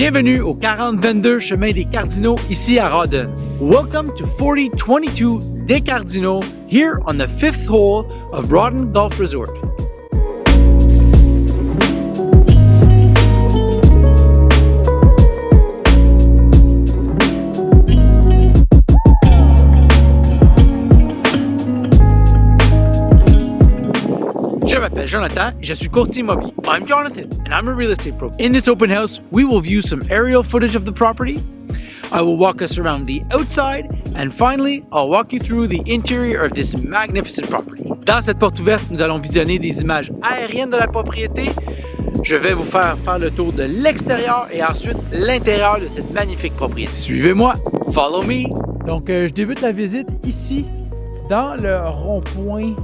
Bienvenue au 4022 chemin des Cardinaux ici à Rawdon. Welcome to 4022 des Cardinaux here on the 5th hole of Rawdon Golf Resort. Je m'appelle Jonathan et je suis courtier immobilier. I'm Jonathan and I'm a real estate broker. In this open house, we will view some aerial footage of the property. I will walk us around the outside and finally, I'll walk you through the interior of this magnificent property. Dans cette porte ouverte, nous allons visionner des images aériennes de la propriété. Je vais vous faire le tour de l'extérieur et ensuite l'intérieur de cette magnifique propriété. Suivez-moi, follow me. Donc, je débute la visite ici, dans le rond-point.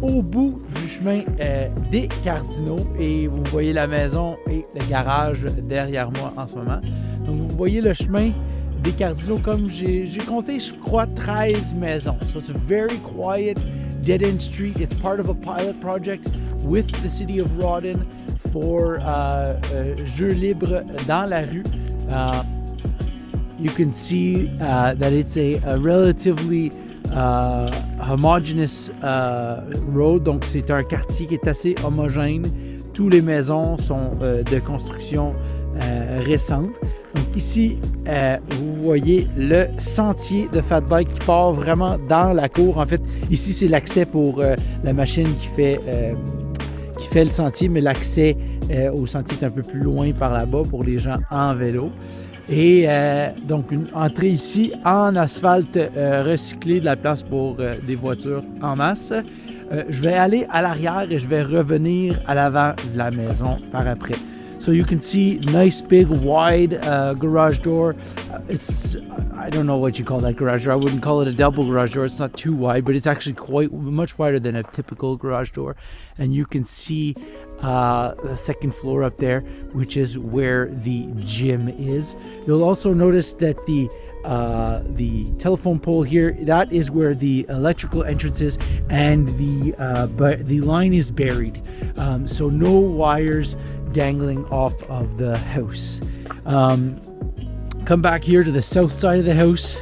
Au bout du chemin des Cardinaux et vous voyez la maison et le garage derrière moi en ce moment. Donc vous voyez le chemin des Cardinaux comme j'ai compté, je crois, 13 maisons. So it's a very quiet, dead-end street. It's part of a pilot project with the city of Rawdon for jeux libres dans la rue. You can see that it's a relatively homogeneous road, donc c'est un quartier qui est assez homogène. Toutes les maisons sont de construction récente. Donc ici, vous voyez le sentier de fat bike qui part vraiment dans la cour. En fait, ici c'est l'accès pour la machine qui fait le sentier, mais l'accès au sentier est un peu plus loin par là-bas pour les gens en vélo. Et donc une entrée ici en asphalte recyclé, de la place pour des voitures en masse. Je vais aller à l'arrière et je vais revenir à l'avant de la maison par après. So you can see nice big wide garage door. I don't know what you call that garage door. I wouldn't call it a double garage door. It's not too wide, but it's actually quite much wider than a typical garage door. And you can see the second floor up there, which is where the gym is. You'll also notice that the telephone pole here, that is where the electrical entrance is, and the line is buried, so no wires dangling off of the house. Come back here to the south side of the house.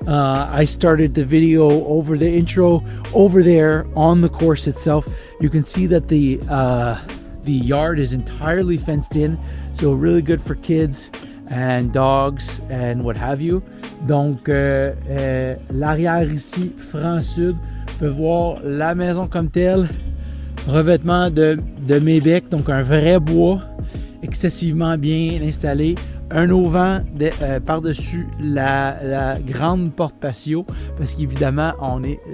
I started the video over the intro over there on the course itself. You can see that the yard is entirely fenced in, so really good for kids and dogs and what have you. Donc l'arrière ici, franc sud, on peut voir la maison comme telle, revêtement de mébec, donc un vrai bois excessivement bien installé. Un auvent par-dessus la grande porte patio, parce qu'évidemment,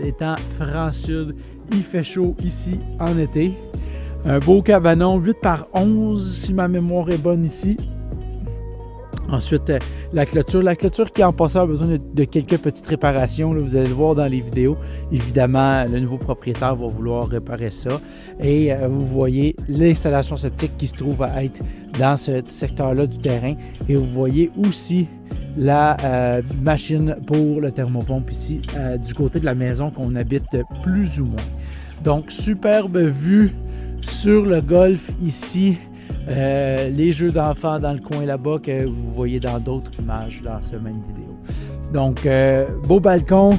étant franc sud, il fait chaud ici en été. Un beau cabanon, 8 par 11, si ma mémoire est bonne ici. Ensuite, la clôture qui en passant a besoin de quelques petites réparations. Là, vous allez le voir dans les vidéos. Évidemment, le nouveau propriétaire va vouloir réparer ça. Et vous voyez l'installation septique qui se trouve à être dans ce secteur-là du terrain. Et vous voyez aussi la machine pour le thermopompe ici du côté de la maison qu'on habite plus ou moins. Donc, superbe vue sur le golf ici. Les jeux d'enfants dans le coin là-bas que vous voyez dans d'autres images dans ce même vidéo. Donc, beau balcon.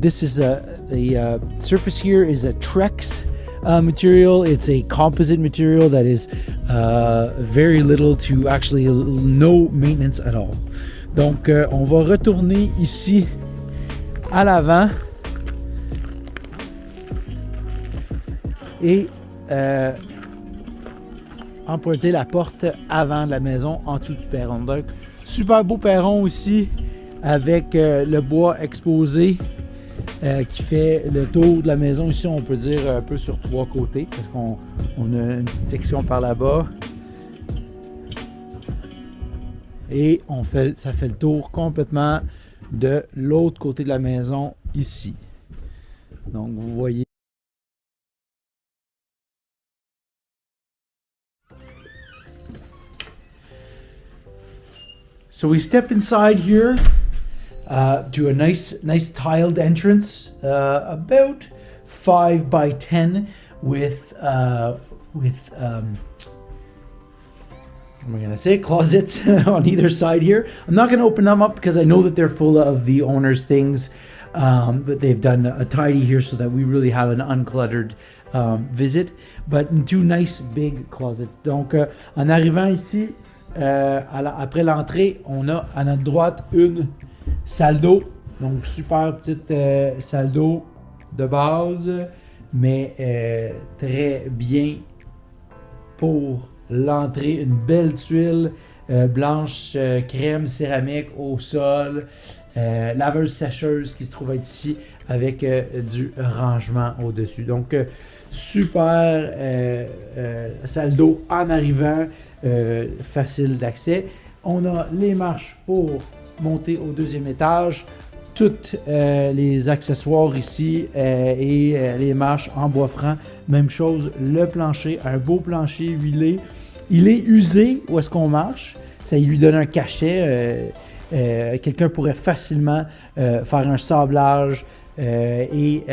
This is the surface here is a Trex material. It's a composite material that is very little to actually no maintenance at all. Donc, on va retourner ici à l'avant et emprunter la porte avant de la maison en dessous du perron. Donc, super beau perron ici avec le bois exposé qui fait le tour de la maison. Ici, on peut dire un peu sur 3 côtés parce qu'on a une petite section par là-bas. Et ça fait le tour complètement de l'autre côté de la maison ici. Donc, vous voyez. So we step inside here to a nice tiled entrance, about 5 by 10 with what am I going to say, closets on either side here. I'm not going to open them up because I know that they're full of the owner's things, but they've done a tidy here so that we really have an uncluttered visit. But two nice big closets. Donc, en arrivant ici, après l'entrée, on a à notre droite une salle d'eau. Donc, super petite salle d'eau de base, mais très bien pour l'entrée. Une belle tuile blanche crème céramique au sol. Laveuse sécheuse qui se trouve être ici avec du rangement au-dessus. Donc, super salle d'eau en arrivant, facile d'accès. On a les marches pour monter au deuxième étage. Tous les accessoires ici et les marches en bois franc. Même chose, le plancher, un beau plancher huilé. Il est usé où est-ce qu'on marche. Ça lui donne un cachet. Quelqu'un pourrait facilement faire un sablage et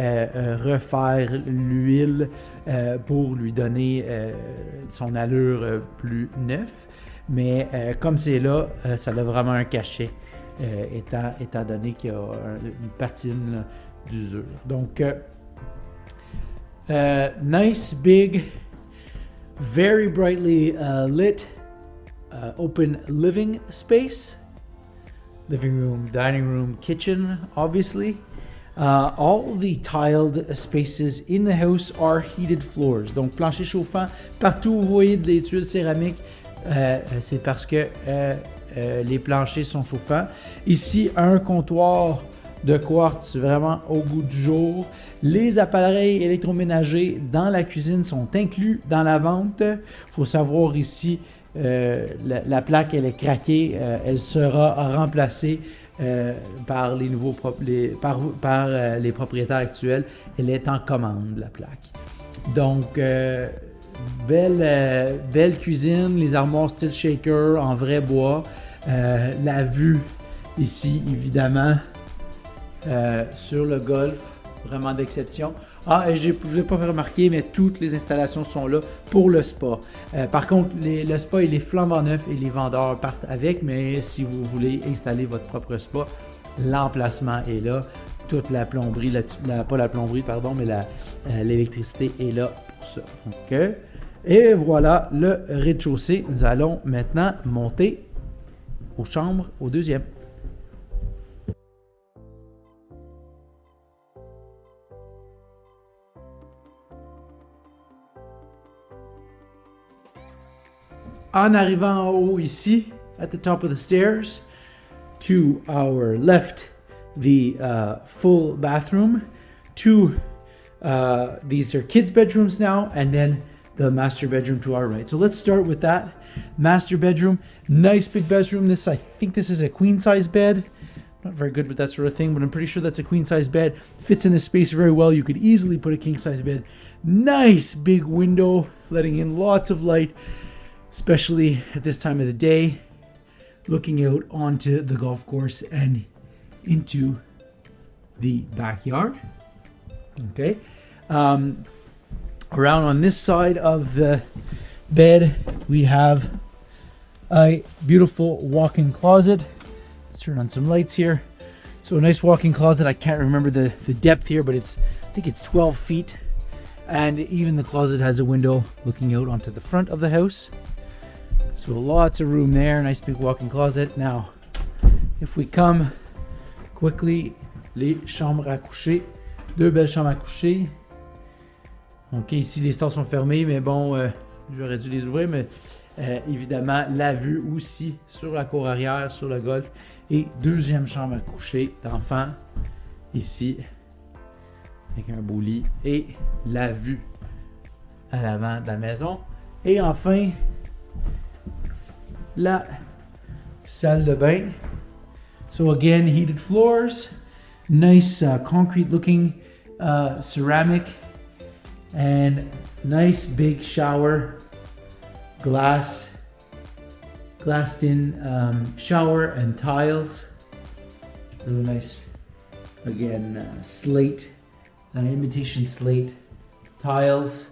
refaire l'huile pour lui donner son allure plus neuf. Mais comme c'est là, ça a vraiment un cachet. Étant donné qu'il y a une patine d'usure. Donc, nice, big, very brightly lit, open living space. Living room, dining room, kitchen, obviously. All the tiled spaces in the house are heated floors. Donc, plancher chauffant. Partout où vous voyez des tuiles céramiques, c'est parce que les planchers sont chauffants. Ici, un comptoir de quartz vraiment au goût du jour. Les appareils électroménagers dans la cuisine sont inclus dans la vente. Il faut savoir ici, la plaque, elle est craquée. Elle sera remplacée par les nouveaux par les propriétaires actuels. Elle est en commande, la plaque. Donc, belle cuisine. Les armoires style shaker en vrai bois. La vue ici, évidemment, sur le golfe, vraiment d'exception. Ah, et je ne vous ai pas fait remarquer, mais toutes les installations sont là pour le spa. Par contre, le spa, il est flambant neuf et les vendeurs partent avec, mais si vous voulez installer votre propre spa, l'emplacement est là. Toute la plomberie, pas la plomberie, pardon, mais l'électricité est là pour ça. Donc, et voilà le rez-de-chaussée. Nous allons maintenant monter aux chambres, au deuxième. En arrivant en haut ici, at the top of the stairs, to our left, the full bathroom. These are kids' bedrooms now, and then the master bedroom to our right. So let's start with that. Master bedroom, nice big bedroom. I think this is a queen size bed. Not very good with that sort of thing, but I'm pretty sure that's a queen size bed. Fits in the space very well. You could easily put a king size bed. Nice big window, letting in lots of light, especially at this time of the day, looking out onto the golf course and into the backyard. Okay. Around on this side of the bed, we have a beautiful walk-in closet. Let's turn on some lights here. So a nice walk-in closet. I can't remember the depth here, but I think it's 12 feet. And even the closet has a window looking out onto the front of the house. So lots of room there. Nice big walk-in closet. Now, if we come quickly, les chambres à coucher. Deux belles chambres à coucher. Ok, ici les stores sont fermés, mais bon, j'aurais dû les ouvrir, mais évidemment, la vue aussi sur la cour arrière, sur le golf. Et deuxième chambre à coucher d'enfant, ici, avec un beau lit et la vue à l'avant de la maison. Et enfin, la salle de bain. So again, heated floors, nice concrete looking ceramic, and nice big shower, glassed in shower and tiles. Really nice, again, slate, imitation slate tiles,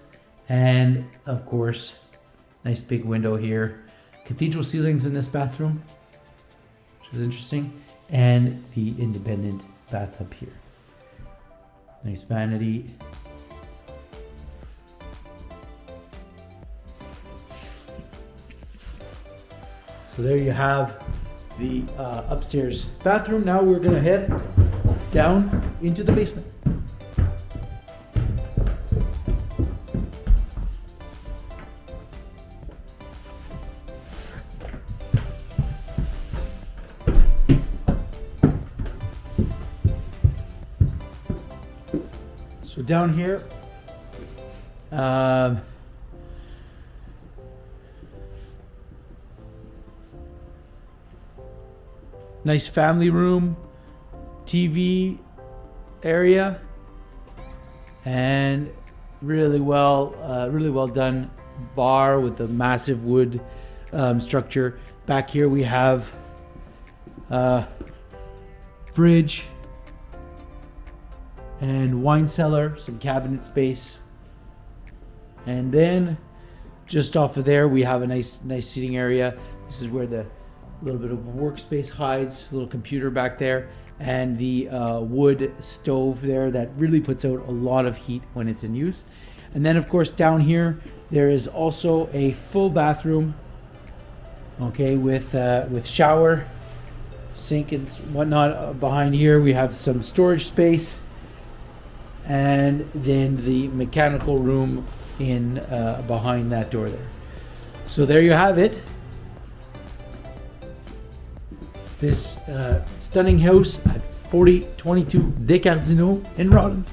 and of course, nice big window here cathedral ceilings in this bathroom, which is interesting, and the independent bathtub here. Nice vanity. So there you have the upstairs bathroom. Now we're gonna head down into the basement. So down here, nice family room, TV area, and really well done bar with the massive wood structure. Back here we have fridge and wine cellar, some cabinet space, and then just off of there we have a nice seating area. This is where the little bit of workspace hides, a little computer back there, and the wood stove there that really puts out a lot of heat when it's in use. And then of course down here there is also a full bathroom, okay, with shower, sink and whatnot. Behind here we have some storage space, and then the mechanical room in behind that door there. So there you have it. This stunning house at 4022 des Cardinaux in Rawdon.